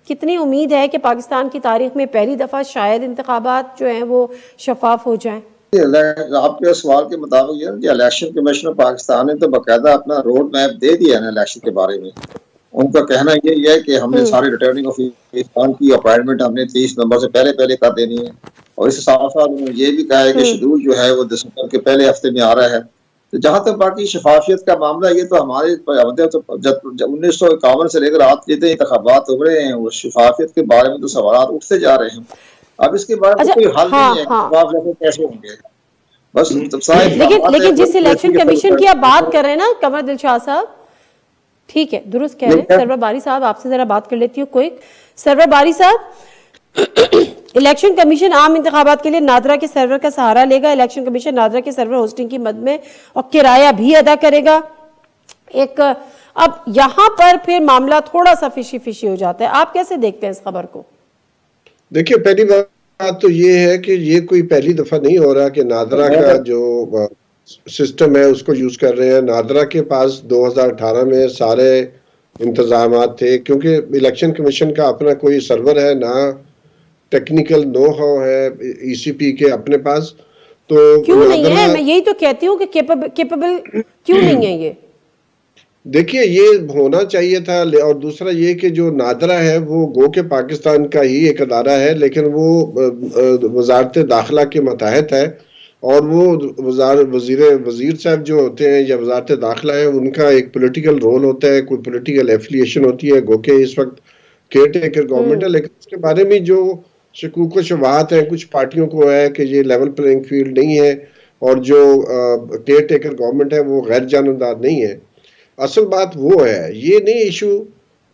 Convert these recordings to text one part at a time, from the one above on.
कितनी उम्मीद है कि पाकिस्तान की तारीख में पहली दफा शायद इंतखाबात जो हैं वो शफाफ हो जाएं? आपके सवाल के मुताबिक यार इलेक्शन कमीशन ऑफ पाकिस्तान ने तो बाकायदा अपना रोड मैप दे दिया है इलेक्शन के बारे में। उनका कहना यही है कि हमने सारे रिटर्निंग ऑफिसर की अपॉइंटमेंट हमने 30 नवंबर से पहले पहले कर देनी है, और इसके साथ साथ उन्होंने ये भी कहा है कि शेड्यूल जो है वो दिसंबर के पहले हफ्ते में आ रहा है। तो जहां तक बाकी शफाफियत का मामला, ये तो हमारे तो जब 1951 से लेकर आज जितने इंतखाबात हो रहे हैं वो शफाफियत के बारे में तो सवाल उठते जा रहे हैं। अब इसके बारे में कोई हल नहीं है, कैसे होंगे बस। लेकिन जिस इलेक्शन कमीशन की आप बात कर रहे हैं ना कमर दिलशाद साहब, ठीक है, दुरुस्त कह रहे हैं। सरवर बारी साहब, आपसे जरा बात कर लेती हूँ कोई। सरवर बारी साहब, इलेक्शन कमीशन आम इंतखाबात के लिए नादरा के सर्वर का सहारा लेगा। इलेक्शन कमीशन नादरा के सर्वर होस्टिंग की मद में और किराया भी अदा करेगा। अब यहां पर फिर मामला थोड़ा सा फिशी फिशी हो जाता है। आप कैसे देखते हैं इस खबर को? देखिए, पहली बात तो ये है कि ये कोई पहली दफा नहीं हो रहा कि नादरा का जो सिस्टम है उसको यूज कर रहे हैं। नादरा के पास 2018 में सारे इंतजामात थे, क्योंकि इलेक्शन कमीशन का अपना कोई सर्वर है ना, टेक्निकल नो हाउ है ईसीपी के अपने पास। तो क्यों नहीं है? मैं यही तो कहती हूँ कि केपेबल क्यों नहीं है ये? देखिए, ये होना चाहिए था। और दूसरा ये कि जो नादरा है वो गो के पाकिस्तान का ही एक अदारा है, लेकिन वो वजारत दाखिला के मतहत है, और वो वजीर साहब जो होते हैं या वजारत दाखिला है उनका एक पॉलिटिकल रोल होता है, कोई पॉलिटिकल एफिलिएशन होती है। गो के इस वक्त केयर टेकर गवर्नमेंट है, लेकिन उसके बारे में जो शकूक व शुबहात है कुछ पार्टियों को है कि ये लेवल प्लेइंग फील्ड नहीं है, और जो केयर टेकर गवर्नमेंट है वो गैर जानबदार नहीं है। असल बात वो है, ये नहीं इशू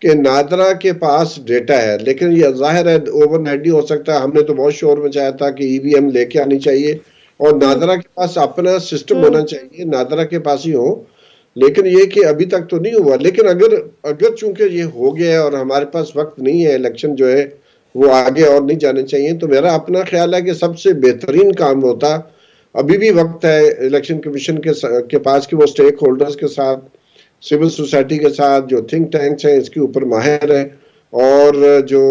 कि नादरा के पास डेटा है, लेकिन ये जाहिर है ओवरनाइट नहीं हो सकता। हमने तो बहुत शोर मचाया था कि ईवीएम लेके आनी चाहिए, और नादरा के पास अपना सिस्टम होना चाहिए, नादरा के पास ही हो। लेकिन ये कि अभी तक तो नहीं हुआ। लेकिन अगर चूंकि ये हो गया है और हमारे पास वक्त नहीं है, इलेक्शन जो है वो आगे और नहीं जाने चाहिए, तो मेरा अपना ख्याल है कि सबसे बेहतरीन काम होता, अभी भी वक्त है इलेक्शन कमीशन के पास कि वो स्टेक होल्डर्स के साथ, सिविल सोसाइटी के साथ, जो थिंक टैंक्स हैं इसके ऊपर माहिर हैं, और जो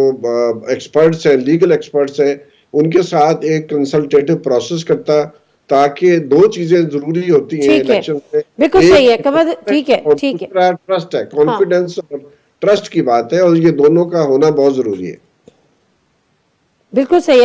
एक्सपर्ट्स हैं, लीगल एक्सपर्ट्स हैं, उनके साथ एक कंसल्टेटिव प्रोसेस करता, ताकि दो चीजें जरूरी होती हैं इलेक्शन में। बिल्कुल सही है कमर, ठीक है, ठीक है। ट्रस्ट है, कॉन्फिडेंस और ट्रस्ट की बात है, और ये दोनों का होना बहुत जरूरी है। बिल्कुल सही है।